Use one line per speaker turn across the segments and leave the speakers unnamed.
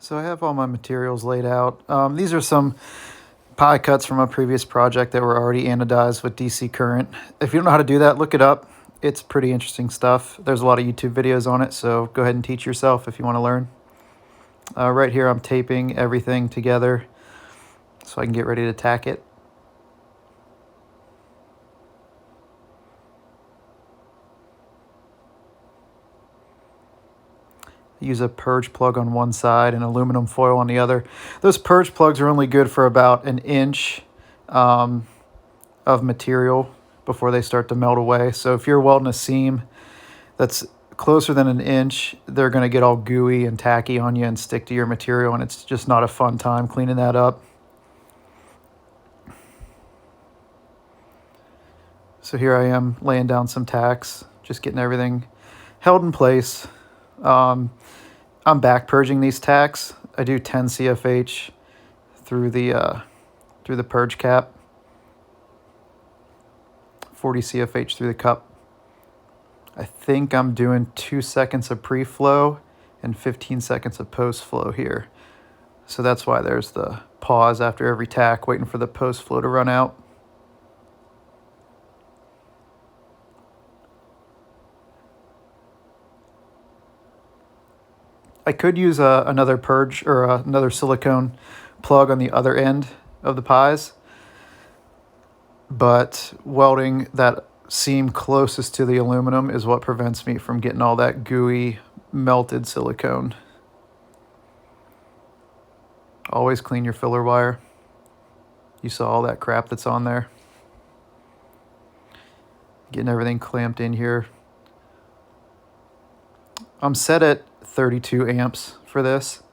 So I have all my materials laid out. These are some pie cuts from a previous project that were already anodized with DC current. If you don't know how to do that, look it up. It's pretty interesting stuff. There's a lot of YouTube videos on it, so go ahead and teach yourself if you want to learn. Right here I'm taping everything together so I can get ready to tack it. Use a purge plug on one side and aluminum foil on the other. Those purge plugs are only good for about an inch of material before they start to melt away. So if you're welding a seam that's closer than an inch, they're going to get all gooey and tacky on you and stick to your material, and it's just not a fun time cleaning that up. So here I am laying down some tacks, just getting everything held in place. I'm back purging these tacks. I do 10 CFH through the purge cap, 40 CFH through the cup. I think I'm doing 2 seconds of pre-flow and 15 seconds of post-flow here. So that's why there's the pause after every tack, waiting for the post-flow to run out. I could use another purge or another silicone plug on the other end of the pies, but welding that seam closest to the aluminum is what prevents me from getting all that gooey melted silicone. Always clean your filler wire. You saw all that crap that's on there. Getting everything clamped in here. I'm set at 32 amps for this.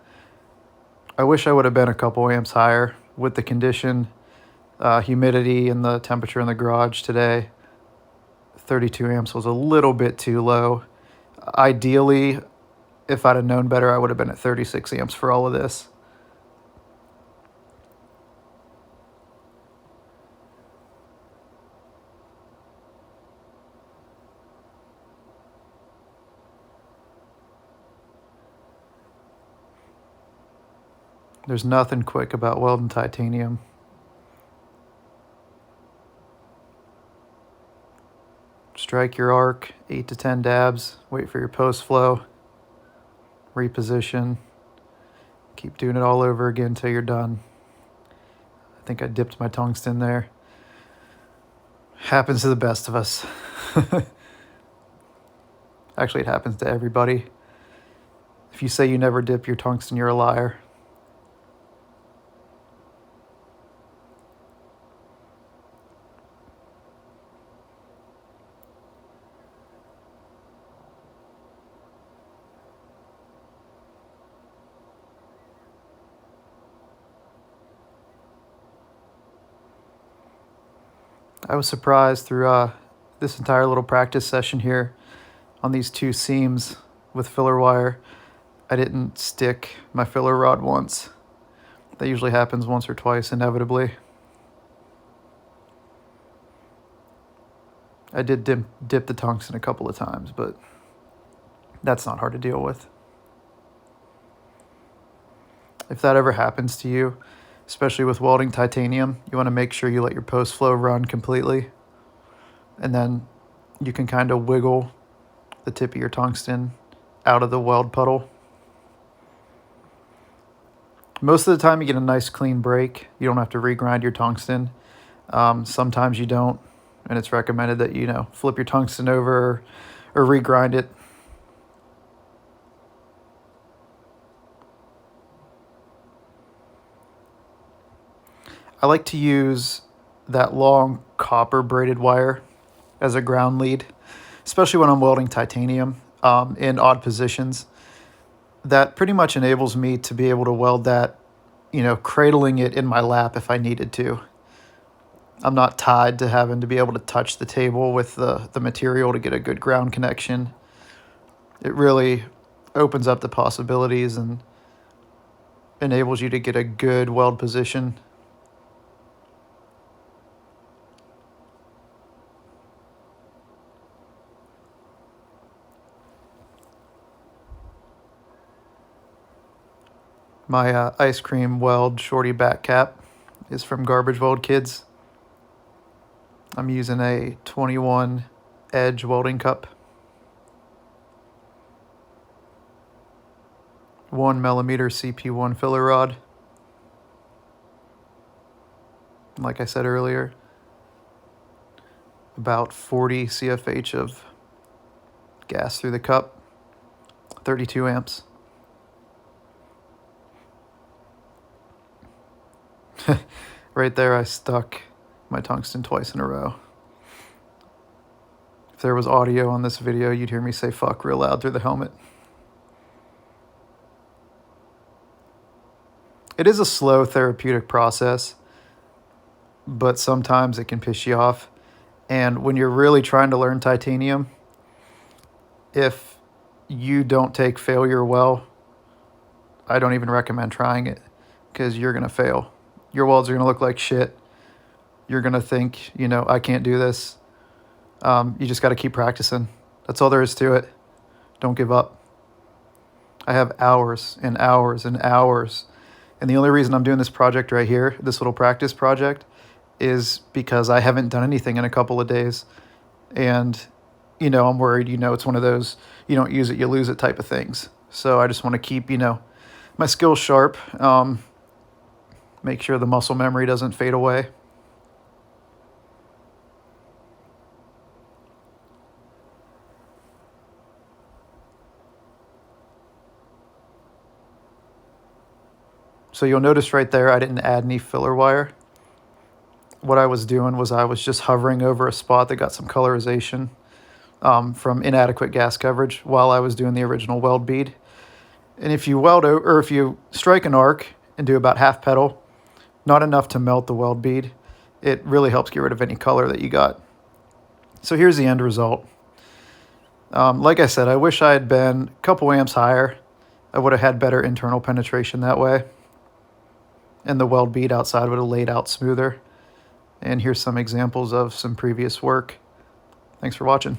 I wish I would have been a couple amps higher with the condition, humidity, and the temperature in the garage today. 32 amps was a little bit too low. Ideally, if I'd have known better, I would have been at 36 amps for all of this. There's nothing quick about welding titanium. Strike your arc, 8 to 10 dabs, wait for your post flow, reposition, keep doing it all over again until you're done. I think I dipped my tungsten there. Happens to the best of us. Actually, it happens to everybody. If you say you never dip your tungsten, you're a liar. I was surprised through this entire little practice session here on these two seams with filler wire. I didn't stick my filler rod once. That usually happens once or twice, inevitably. I did dip the tungsten a couple of times, but that's not hard to deal with. If that ever happens to you, especially with welding titanium, you want to make sure you let your post flow run completely, and then you can kind of wiggle the tip of your tungsten out of the weld puddle. Most of the time you get a nice clean break. You don't have to regrind your tungsten. Sometimes you don't, and it's recommended that you flip your tungsten over or regrind it. I like to use that long copper braided wire as a ground lead, especially when I'm welding titanium in odd positions. That pretty much enables me to be able to weld that, cradling it in my lap if I needed to. I'm not tied to having to be able to touch the table with the material to get a good ground connection. It really opens up the possibilities and enables you to get a good weld position. My ice cream weld Shorty back cap is from Garbage Weld Kids. I'm using a 21 edge welding cup. 1mm CP1 filler rod. Like I said earlier, about 40 CFH of gas through the cup, 32 amps. Right there, I stuck my tungsten twice in a row. If there was audio on this video, you'd hear me say fuck real loud through the helmet. It is a slow therapeutic process, but sometimes it can piss you off. And when you're really trying to learn titanium, if you don't take failure well, I don't even recommend trying it, because you're going to fail. Your welds are going to look like shit. You're going to think, you know, I can't do this. You just got to keep practicing. That's all there is to it. Don't give up. I have hours and hours and hours. And the only reason I'm doing this project right here, this little practice project, is because I haven't done anything in a couple of days. And, you know, I'm worried, you know, it's one of those, you don't use it, you lose it type of things. So I just want to keep, you know, my skills sharp. Make sure the muscle memory doesn't fade away. So you'll notice right there, I didn't add any filler wire. What I was doing was I was just hovering over a spot that got some colorization from inadequate gas coverage while I was doing the original weld bead. And if you or if you strike an arc and do about half pedal, not enough to melt the weld bead, it really helps get rid of any color that you got. So here's the end result. Like I said, I wish I had been a couple amps higher. I would have had better internal penetration that way. And the weld bead outside would have laid out smoother. And here's some examples of some previous work. Thanks for watching.